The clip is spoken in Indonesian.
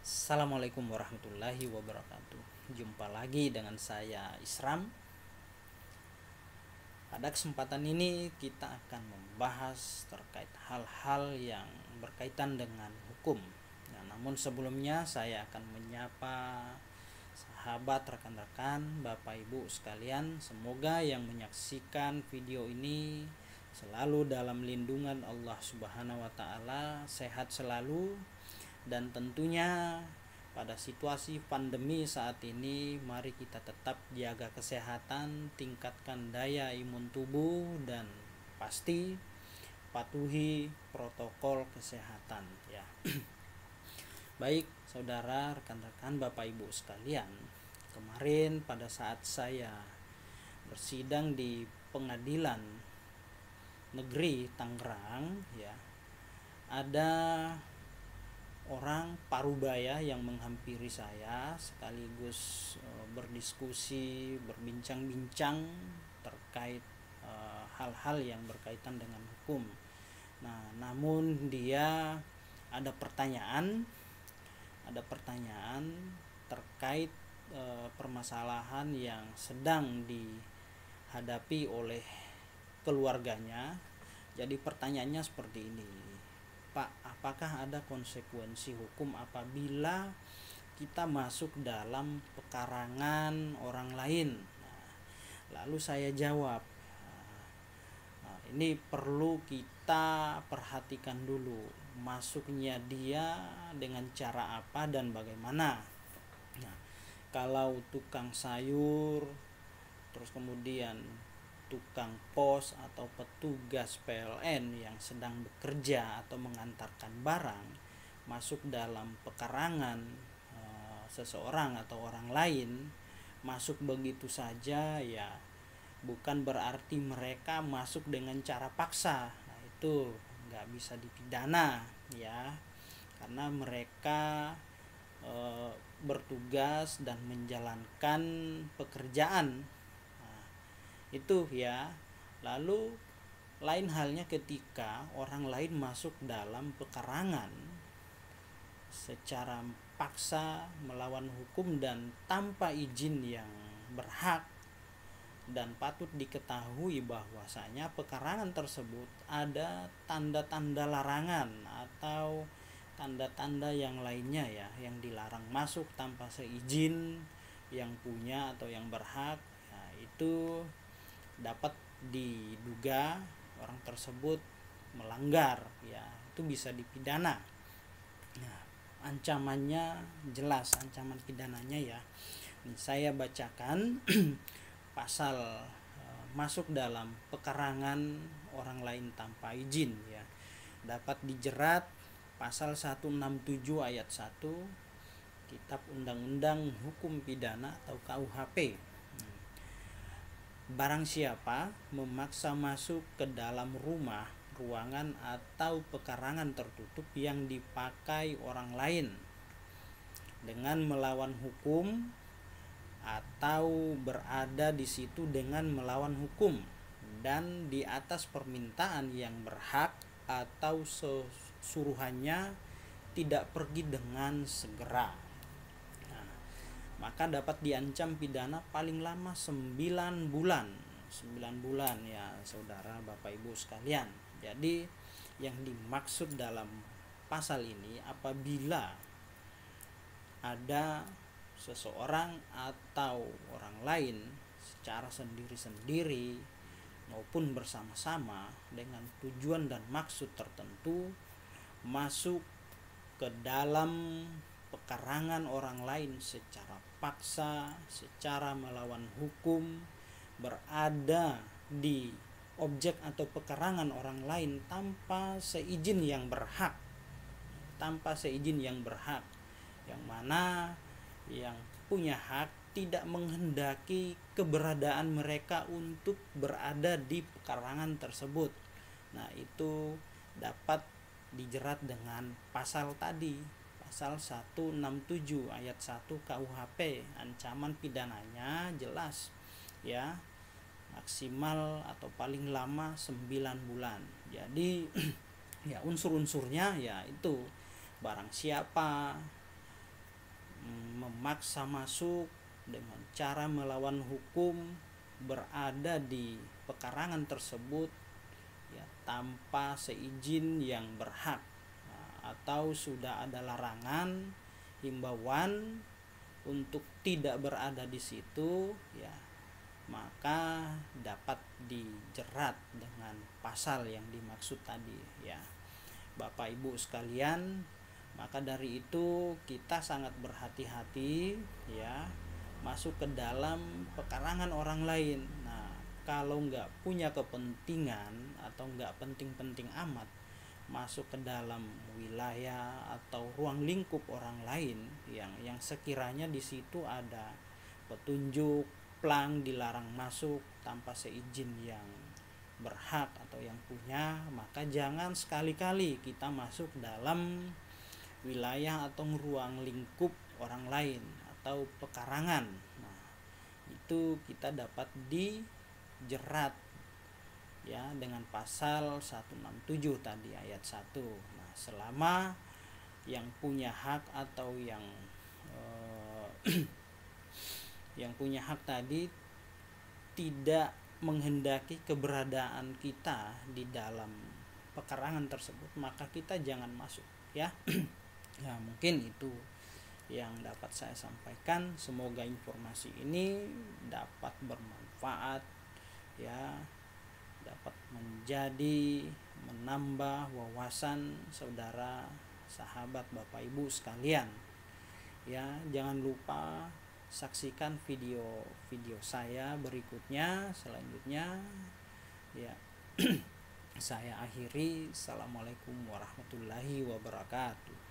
Assalamualaikum warahmatullahi wabarakatuh. Jumpa lagi dengan saya Isram. Pada kesempatan ini kita akan membahas terkait hal-hal yang berkaitan dengan hukum. Namun sebelumnya saya akan menyapa sahabat, rekan-rekan, Bapak Ibu sekalian. Semoga yang menyaksikan video ini selalu dalam lindungan Allah Subhanahu wa taala, sehat selalu, dan tentunya pada situasi pandemi saat ini mari kita tetap jaga kesehatan, tingkatkan daya imun tubuh, dan pasti patuhi protokol kesehatan ya. Baik saudara, rekan-rekan, Bapak Ibu sekalian, kemarin pada saat saya bersidang di Pengadilan Negeri Tangerang ya, ada orang parubaya yang menghampiri saya sekaligus berdiskusi, berbincang-bincang terkait hal-hal yang berkaitan dengan hukum. Namun dia ada pertanyaan terkait permasalahan yang sedang dihadapi oleh keluarganya. Jadi pertanyaannya seperti ini, Pak, apakah ada konsekuensi hukum apabila kita masuk dalam pekarangan orang lain? Lalu saya jawab, ini perlu kita perhatikan dulu, masuknya dia dengan cara apa dan bagaimana. Kalau tukang sayur, terus kemudian tukang pos atau petugas PLN yang sedang bekerja atau mengantarkan barang masuk dalam pekarangan seseorang atau orang lain, masuk begitu saja ya, bukan berarti mereka masuk dengan cara paksa. Itu nggak bisa dipidana ya, karena mereka bertugas dan menjalankan pekerjaan itu ya. Lalu lain halnya ketika orang lain masuk dalam pekarangan secara paksa melawan hukum dan tanpa izin yang berhak, dan patut diketahui bahwasanya pekarangan tersebut ada tanda-tanda larangan atau tanda-tanda yang lainnya ya, yang dilarang masuk tanpa seizin yang punya atau yang berhak. Itu dapat diduga orang tersebut melanggar ya, itu bisa dipidana. Ancamannya jelas, ancaman pidananya ya. Ini saya bacakan pasal masuk dalam pekarangan orang lain tanpa izin ya, dapat dijerat pasal 167 ayat 1 Kitab Undang-Undang Hukum Pidana atau KUHP. Barang siapa memaksa masuk ke dalam rumah, ruangan atau pekarangan tertutup yang dipakai orang lain dengan melawan hukum atau berada di situ dengan melawan hukum dan di atas permintaan yang berhak atau suruhannya tidak pergi dengan segera, maka dapat diancam pidana paling lama 9 bulan. 9 bulan ya saudara, Bapak Ibu sekalian. Jadi yang dimaksud dalam pasal ini, apabila ada seseorang atau orang lain secara sendiri-sendiri maupun bersama-sama dengan tujuan dan maksud tertentu masuk ke dalam pekarangan orang lain secara paksa, secara melawan hukum, berada di objek atau pekarangan orang lain tanpa seizin yang berhak, yang mana yang punya hak tidak menghendaki keberadaan mereka untuk berada di pekarangan tersebut. Itu dapat dijerat dengan pasal tadi, pasal 167 ayat 1 KUHP. Ancaman pidananya jelas ya, maksimal atau paling lama 9 bulan. Jadi ya unsur-unsurnya ya itu, barang siapa memaksa masuk dengan cara melawan hukum, berada di pekarangan tersebut ya tanpa seizin yang berhak, atau sudah ada larangan, himbauan untuk tidak berada di situ ya, maka dapat dijerat dengan pasal yang dimaksud tadi ya Bapak Ibu sekalian. Maka dari itu kita sangat berhati-hati ya masuk ke dalam pekarangan orang lain. Nah, kalau nggak punya kepentingan atau nggak penting-penting amat masuk ke dalam wilayah atau ruang lingkup orang lain yang sekiranya di situ ada petunjuk plang dilarang masuk tanpa seizin yang berhak atau yang punya, maka jangan sekali-kali kita masuk dalam wilayah atau ruang lingkup orang lain atau pekarangan. Nah, itu kita dapat dijerat ya dengan pasal 167 tadi ayat 1. Nah, selama yang punya hak atau yang punya hak tadi tidak menghendaki keberadaan kita di dalam pekarangan tersebut, maka kita jangan masuk ya. Ya, mungkin itu yang dapat saya sampaikan. Semoga informasi ini dapat bermanfaat ya, dapat menambah wawasan saudara, sahabat, Bapak Ibu sekalian. Ya, jangan lupa saksikan video saya berikutnya selanjutnya ya. Saya akhiri. Assalamualaikum warahmatullahi wabarakatuh.